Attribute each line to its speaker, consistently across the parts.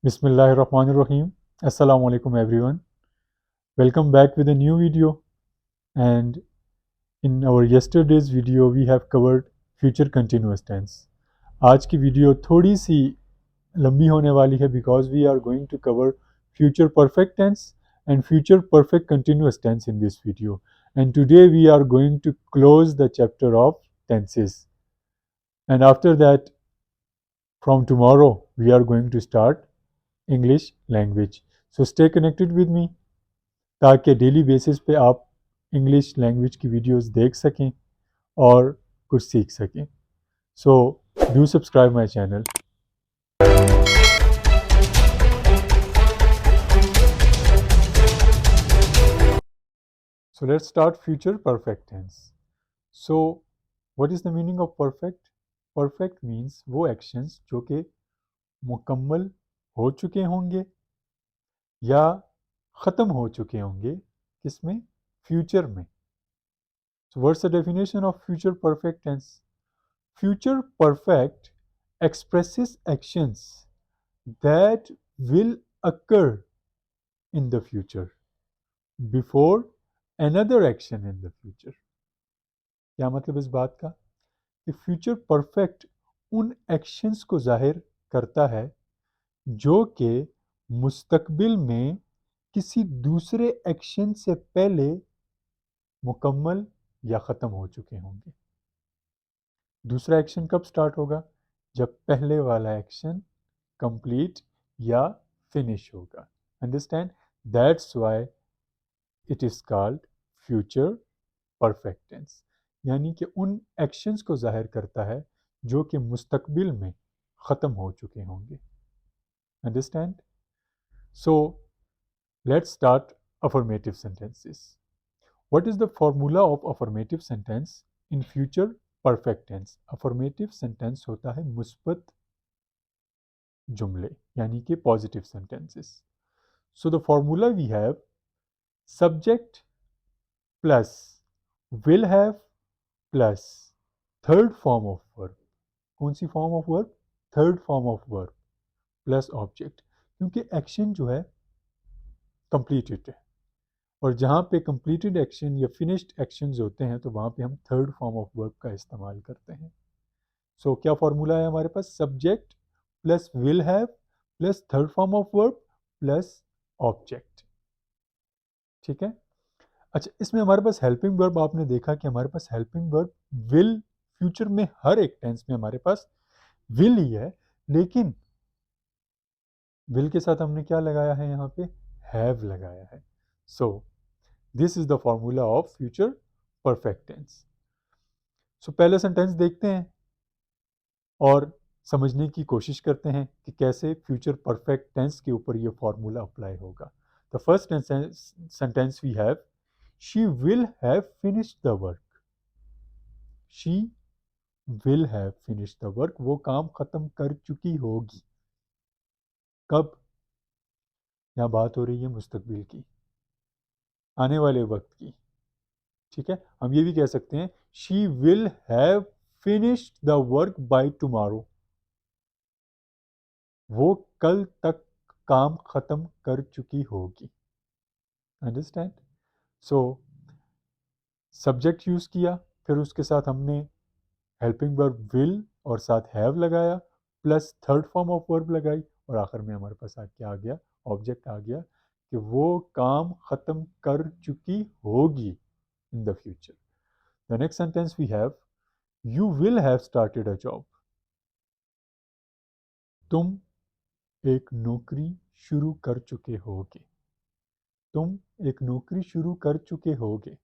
Speaker 1: Bismillahirrahmanirrahim. Assalamu alaikum everyone. Welcome back with a new video. And in our yesterday's video we have covered future continuous tense. आज की video थोड़ी सी लंबी होने वाली है because we are going to cover future perfect tense and future perfect continuous tense in this video. And today we are going to close the chapter of tenses. And after that, from tomorrow we are going to start English language. So stay connected with me ताकि daily basis पे आप English language की videos देख सकें और कुछ सीख सकें. So do subscribe my channel. So let's start future perfect tense. So what is the meaning of perfect? Perfect means वो actions जो कि मुकम्मल हो चुके होंगे या ख़त्म हो चुके होंगे किसमें? फ्यूचर में. So what's the definition of future perfect tense? Future perfect expresses actions that will occur in the future before another action in the future. क्या मतलब इस बात का कि फ्यूचर परफेक्ट उन एक्शंस को जाहिर करता है जो कि मुस्तकबिल में किसी दूसरे एक्शन से पहले मुकम्मल या ख़त्म हो चुके होंगे. दूसरा एक्शन कब स्टार्ट होगा? जब पहले वाला एक्शन कंप्लीट या फिनिश होगा. Understand? That's why it is called future perfect tense. यानी कि उन एक्शंस को जाहिर करता है जो कि मुस्तकबिल में ख़त्म हो चुके होंगे. Understand? So let's start affirmative sentences. What is the formula of affirmative sentence in future perfect tense? Affirmative sentence होता है मुस्बत जुमले यानी कि positive sentences. So the formula we have subject plus will have plus third form of verb. कौन सी form of verb? Third form of verb plus object. क्योंकि action जो है कंप्लीटेड है और जहाँ पे कंप्लीटेड एक्शन या फिनिश्ड एक्शंस होते हैं तो वहाँ पे हम थर्ड फॉर्म ऑफ वर्ब का इस्तेमाल करते हैं. सो क्या फॉर्मूला है हमारे पास? Subject plus will have plus third form of verb plus object. ठीक है. अच्छा, इसमें हमारे पास हेल्पिंग वर्ब आपने देखा कि हमारे पास हेल्पिंग वर्ब विल फ्यूचर में हर एक टेंस में हमारे पास विल ही है, लेकिन विल के साथ हमने क्या लगाया है? यहाँ पे हैव लगाया है. So this is the formula of future perfect tense. So पहले सेंटेंस देखते हैं और समझने की कोशिश करते हैं कि कैसे फ्यूचर परफेक्ट टेंस के ऊपर ये फॉर्मूला अप्लाई होगा. The first sentence we have, she will have finished the work. She will have finished the work. वो काम खत्म कर चुकी होगी. कब? यहाँ बात हो रही है मुस्तकबिल की, आने वाले वक्त की. ठीक है. हम ये भी कह सकते हैं she will have finished the work by tomorrow. वो कल तक काम खत्म कर चुकी होगी. अंडरस्टैंड? सो सब्जेक्ट यूज किया, फिर उसके साथ हमने हेल्पिंग वर्ब विल और साथ हैव लगाया plus third form of verb लगाई और आखिर में हमारे पास क्या आ गया? ऑब्जेक्ट आ गया कि वो काम खत्म कर चुकी होगी in the future. The next sentence we have, you will have started a job. तुम एक नौकरी शुरू कर चुके होगे. तुम एक नौकरी शुरू कर चुके होगे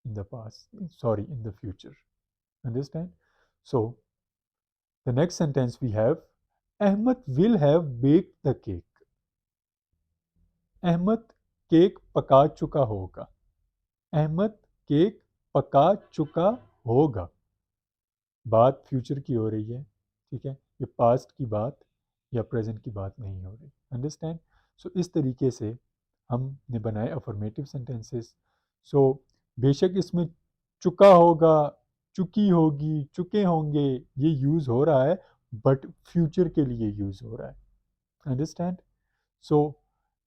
Speaker 1: in the past, sorry, in the future. Understand? So the next sentence we have, Ahmed will have baked the cake. Ahmad cake पका चुका होगा. अहमद केक पका चुका होगा. बात फ्यूचर की हो रही है. ठीक है. ये पास्ट की बात या प्रेजेंट की बात नहीं हो रही. अंडरस्टैंड? सो इस तरीके से हमने बनाए अफर्मेटिव सेंटेंसेस. सो बेशक इसमें चुका होगा, चुकी होगी, चुके होंगे ये यूज़ हो रहा है, बट फ्यूचर के लिए यूज़ हो रहा है. Understand? So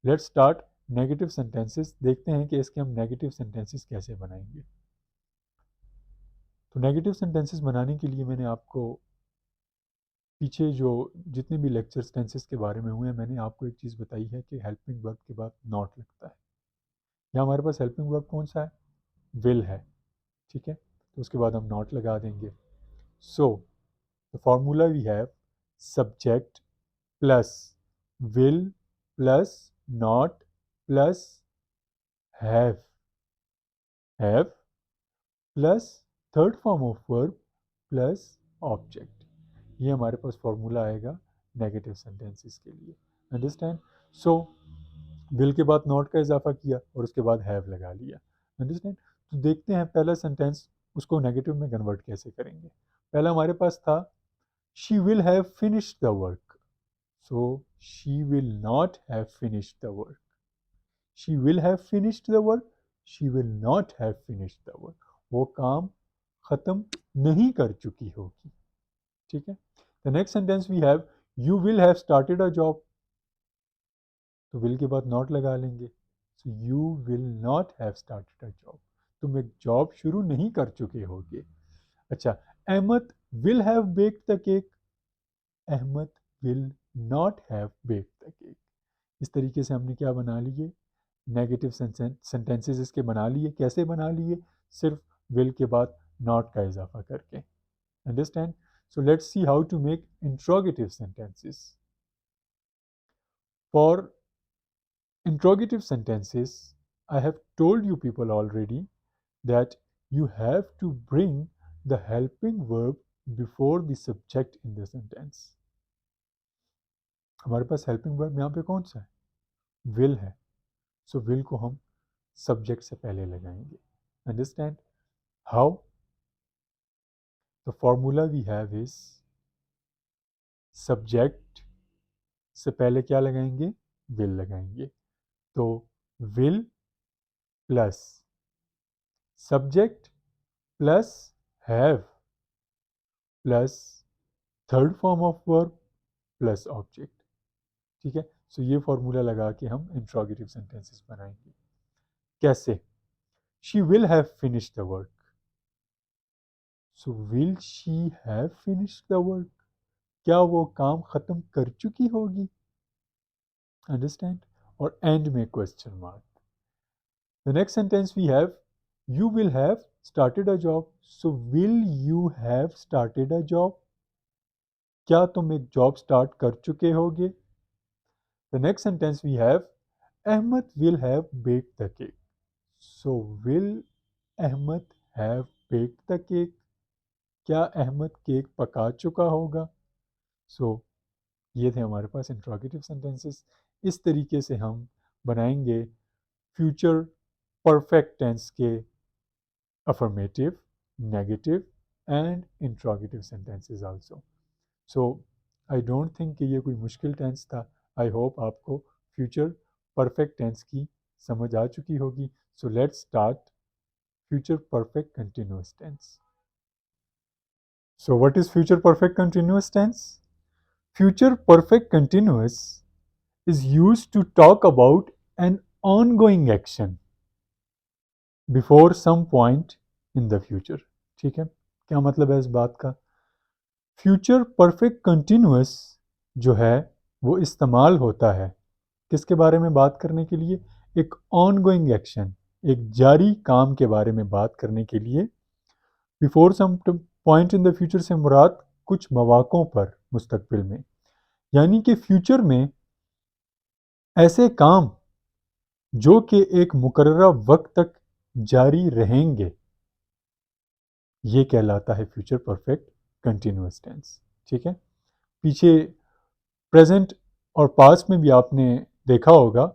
Speaker 1: let's start negative sentences. देखते हैं कि इसके हम नेगेटिव सेंटेंसेस कैसे बनाएंगे। तो नेगेटिव सेंटेंसेस बनाने के लिए मैंने आपको पीछे जो जितने भी लेक्चर्स टेंसेस के बारे में हुए हैं, मैंने आपको एक चीज़ बताई है कि हेल्पिंग वर्ब के बाद नॉट लगता है। यहाँ हमारे पास हेल्पिंग वर्ब कौन सा है? विल है, ठीक है। तो उसके बाद हम नॉट लगा देंगे। So the formula we have subject plus will plus not plus have plus third form of verb plus object. ये हमारे पास फॉर्मूला आएगा नेगेटिव सेंटेंसेस के लिए। अंडरस्टैंड? सो विल के बाद नॉट का इजाफा किया और उसके बाद हैव लगा लिया। अंडरस्टैंड? तो देखते हैं पहला सेंटेंस उसको नेगेटिव में कन्वर्ट कैसे करेंगे। पहला हमारे पास था she will have finished the work. So she will not have finished the work. She will have finished the work, she will not have finished the work. वो काम खत्म नहीं कर चुकी होगी, ठीक है। The next sentence we have you will have started a job. तो विल के बाद नॉट लगा लेंगे। So you will not have started a job. तुम एक जॉब शुरू नहीं कर चुके होगे। अच्छा, Ahmad will have baked the cake. Ahmad will not have baked the cake. इस तरीके से हमने क्या बना लिए? नेगेटिव सेंटेंसेस इसके बना लिए। कैसे बना लिए? सिर्फ विल के बाद नॉट का इजाफा करके। Understand? So let's see how to make interrogative sentences. For interrogative sentences, I have told you people already that you have to bring the helping verb before the subject in the sentence. हमारे पास helping verb यहाँ पे कौन सा है? will है। So will को हम subject से पहले लगाएंगे। Understand? How? The formula we have is subject से पहले क्या लगाएंगे? will लगाएंगे। तो will plus subject plus have plus third form of verb plus object, ठीक है। सो ये फॉर्मूला लगा के हम इंट्रोगेटिव सेंटेंसेस बनाएंगे। कैसे? She will have finished the work. So will she have finished the work? क्या वो काम खत्म कर चुकी होगी? अंडरस्टैंड? और एंड में question mark. The next sentence we have you will have started a job. So will you have started a job? क्या तुम एक जॉब स्टार्ट कर चुके होगे? The next sentence we have Ahmed will have baked the cake. So will Ahmed have baked the cake? क्या Ahmad cake पका चुका होगा? So ये थे हमारे पास इंट्रोगेटिव सेंटेंसेस। इस तरीके से हम बनाएंगे फ्यूचर परफेक्ट टेंस के affirmative, negative and interrogative sentences also. So I don't think कि ये कोई मुश्किल टेंस था। आई होप आपको फ्यूचर परफेक्ट टेंस की समझ आ चुकी होगी। So let's start future perfect continuous tense. So what is future perfect continuous tense? Future perfect continuous is used to talk about an ongoing action before some point in the future। ठीक है, क्या मतलब है इस बात का? Future perfect continuous जो है वो इस्तेमाल होता है किसके बारे में बात करने के लिए? एक ऑनगोइंग एक्शन, एक जारी काम के बारे में बात करने के लिए। Before some point in the future से मुराद कुछ मौक़ों पर मुस्तकबिल में, यानी कि फ्यूचर में ऐसे काम जो कि एक मुकर्ररा वक्त तक जारी रहेंगे, ये कहलाता है फ्यूचर परफेक्ट कंटिन्यूअस टेंस। ठीक है, पीछे प्रेजेंट और पास्ट में भी आपने देखा होगा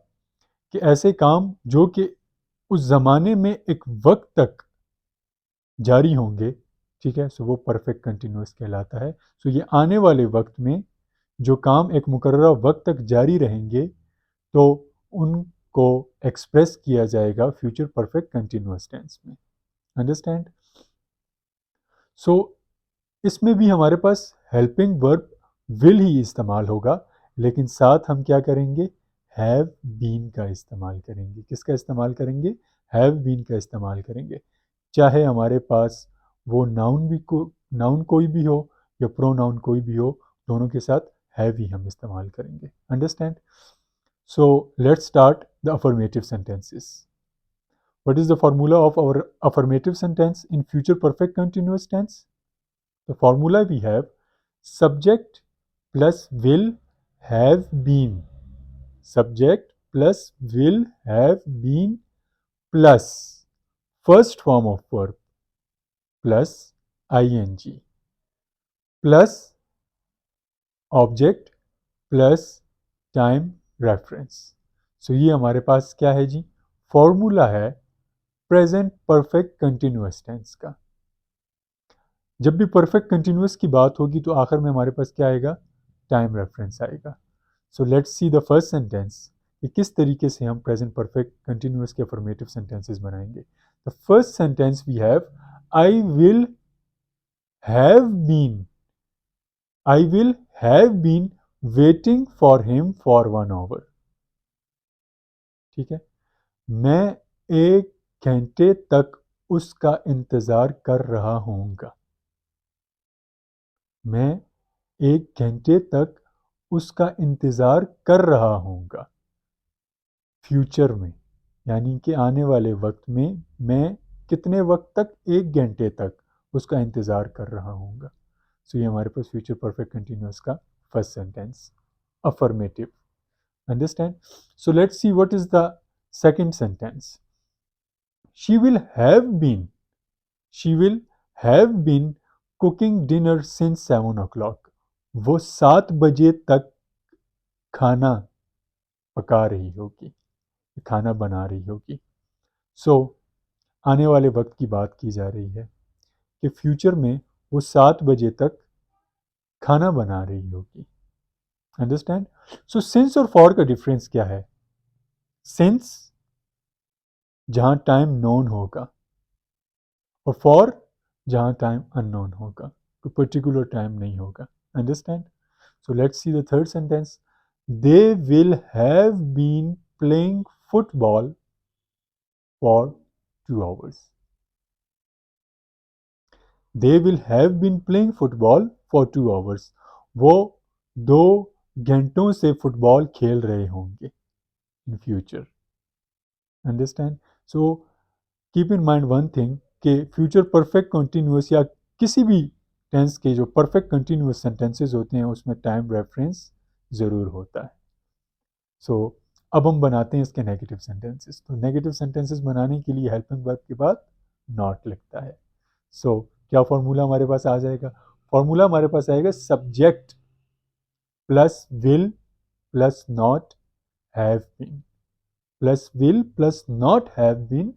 Speaker 1: कि ऐसे काम जो कि उस ज़माने में एक वक्त तक जारी होंगे, ठीक है, सो वो परफेक्ट कंटिन्यूअस कहलाता है। सो ये आने वाले वक्त में जो काम एक मुकर्ररा वक्त तक जारी रहेंगे तो उनको एक्सप्रेस किया जाएगा फ्यूचर परफेक्ट कंटिन्यूअस टेंस में। अंडरस्टैंड? सो इसमें भी हमारे पास हेल्पिंग वर्ब विल ही इस्तेमाल होगा। लेकिन साथ हम क्या करेंगे, हैव बीन का इस्तेमाल करेंगे। किसका इस्तेमाल करेंगे, हैव बीन का इस्तेमाल करेंगे। चाहे हमारे पास वो नाउन कोई भी हो या प्रोनाउन कोई भी हो, दोनों के साथ हैव ही हम इस्तेमाल करेंगे। Understand? So let's start the affirmative sentences. What is the formula of our affirmative sentence in future perfect continuous tense? The formula we have subject plus will have been. Subject plus will have been plus first form of verb plus ing plus object plus time reference. So ये हमारे पास क्या है जी, formula है present perfect continuous tense का। जब भी perfect continuous की बात होगी तो आखिर में हमारे पास क्या आएगा, टाइम रेफरेंस आएगा। So let's see the first sentence कि किस तरीके से हम प्रेजेंट परफेक्ट कंटिन्यूअस के अफर्मेटिव सेंटेंसेस बनाएंगे। The first sentence we have I will have been, I will have been waiting for him for 1 hour. ठीक है, मैं 1 घंटे तक उसका इंतजार कर रहा हूँगा। मैं 1 घंटे तक उसका इंतजार कर रहा हूँगा। फ्यूचर में, यानी कि आने वाले वक्त में मैं कितने वक्त तक, 1 घंटे तक उसका इंतजार कर रहा हूँगा। सो ये हमारे पास फ्यूचर परफेक्ट कंटिन्यूअस का first sentence, affirmative. Understand? So let's see what is the second sentence. She will have been, she will have been cooking dinner since 7 o'clock। वो 7 बजे तक खाना पका रही होगी, खाना बना रही होगी। सो आने वाले वक्त की बात की जा रही है कि फ्यूचर में वो 7 बजे तक खाना बना रही होगी। अंडरस्टैंड? सो सिंस और फॉर का डिफरेंस क्या है? सिंस जहां टाइम नोन होगा और फॉर जहां टाइम अननोन होगा, कोई पर्टिकुलर टाइम नहीं होगा। Understand? So let's see the third sentence. They will have been playing football for 2 hours। They will have been playing football for 2 hours। वो 2 घंटों से फुटबॉल खेल रहे होंगे in future. Understand? So keep in mind one thing कि future perfect continuous या किसी भी टेंस के जो परफेक्ट कंटिन्यूअस सेंटेंसेस होते हैं उसमें टाइम रेफरेंस ज़रूर होता है। सो अब हम बनाते हैं इसके नेगेटिव सेंटेंसेस। तो नेगेटिव सेंटेंसेस बनाने के लिए हेल्पिंग वर्ब के बाद नॉट लगता है। सो क्या फॉर्मूला हमारे पास आ जाएगा? फॉर्मूला हमारे पास आएगा subject plus will plus not have been, plus will plus not have been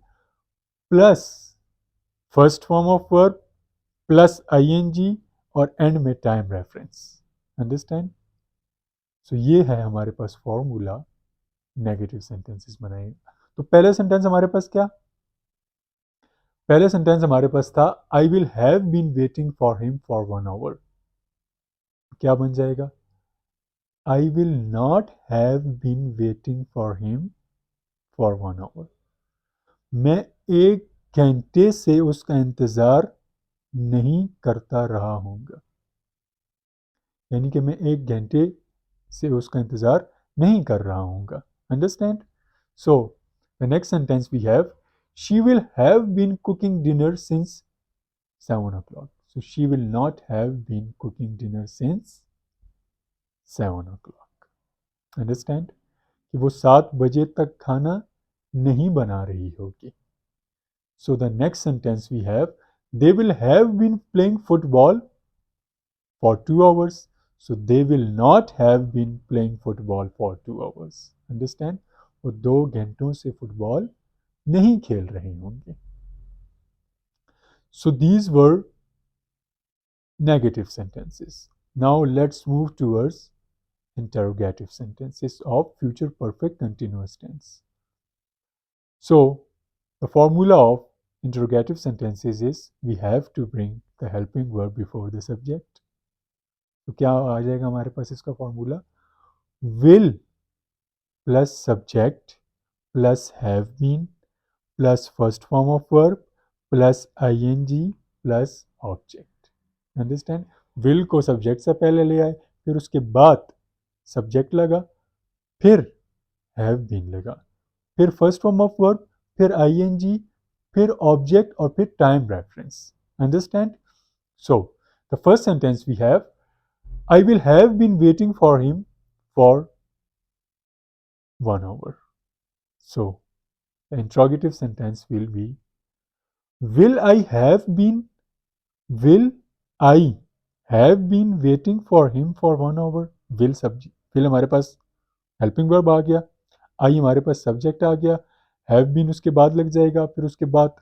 Speaker 1: plus first form of verb plus ING और एंड में टाइम रेफरेंस। अंडरस्टैंड? सो ये है हमारे पास फॉर्मूला नेगेटिव सेंटेंसेस बनाएगा। तो पहले सेंटेंस हमारे पास क्या, पहले सेंटेंस हमारे पास था I will have been waiting for him for 1 hour. क्या बन जाएगा? I will not have been waiting for him for 1 hour. मैं 1 घंटे से उसका इंतजार नहीं करता रहा हूँगा, यानी कि मैं 1 घंटे से उसका इंतजार नहीं कर रहा हूँगा। Understand? So the next sentence we have she will have been cooking dinner since 7 o'clock। So she will not have been cooking dinner since 7 o'clock। Understand? कि वो 7 बजे तक खाना नहीं बना रही होगी। So the next sentence we have they will have been playing football for 2 hours। So they will not have been playing football for 2 hours। Understand? वो 2 घंटों से फुटबॉल नहीं खेल रहे होंगे। So these were negative sentences. Now let's move towards interrogative sentences of future perfect continuous tense. So the formula of interrogative sentences is we have to bring the helping verb before the subject। तो क्या आ जाएगा हमारे पास इसका formula? will plus subject plus have been plus first form of verb plus ing plus object. Understand? will को subject से पहले ले आए, फिर उसके बाद सब्जेक्ट लगा, फिर हैव बीन लगा, फिर फर्स्ट फॉर्म ऑफ वर्ब, फिर ing, फिर ऑब्जेक्ट और फिर time reference. Understand? So the first sentence we have, I will have been waiting for him for 1 hour. So the interrogative sentence will be, will I have been, will I have been waiting for him for 1 hour. will subject, will हमारे पास helping verb आ गया, आई हमारे पास subject आ गया, have been उसके बाद लग जाएगा, फिर उसके बाद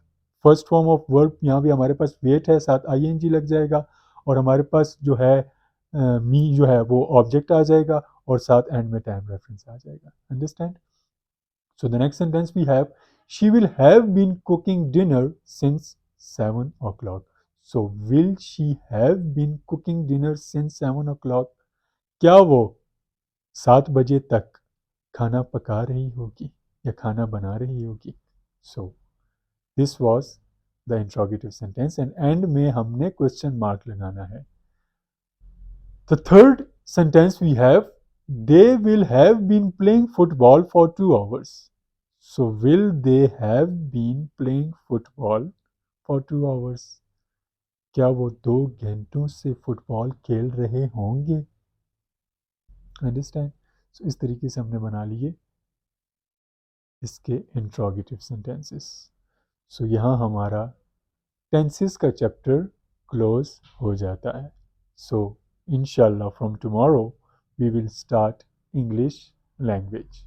Speaker 1: फर्स्ट फॉर्म ऑफ वर्ब यहाँ भी हमारे पास वेट है, साथ आईएनजी लग जाएगा, और हमारे पास जो है मी जो है वो ऑब्जेक्ट आ जाएगा, और साथ एंड में टाइम रेफरेंस आ जाएगा. Understand? So the next sentence we have, she will have been cooking dinner since 7 o'clock. So will she have been cooking dinner since 7 o'clock. क्या वो 7 बजे तक खाना पका रही होगी या खाना बना रही होगी. So this was the interrogative sentence, and end में हमने क्वेश्चन मार्क लगाना है. The third sentence we have, they will have been playing football for 2 hours. So will they have been playing football for 2 hours. क्या वो 2 घंटों से football खेल रहे होंगे. अंडरस्टैंड? सो इस तरीके से हमने बना लिए इसके इंट्रोगेटिव सेंटेंसेस. सो यहाँ हमारा टेंसेस का चैप्टर क्लोज हो जाता है. सो इंशाल्लाह from tomorrow we will start English language.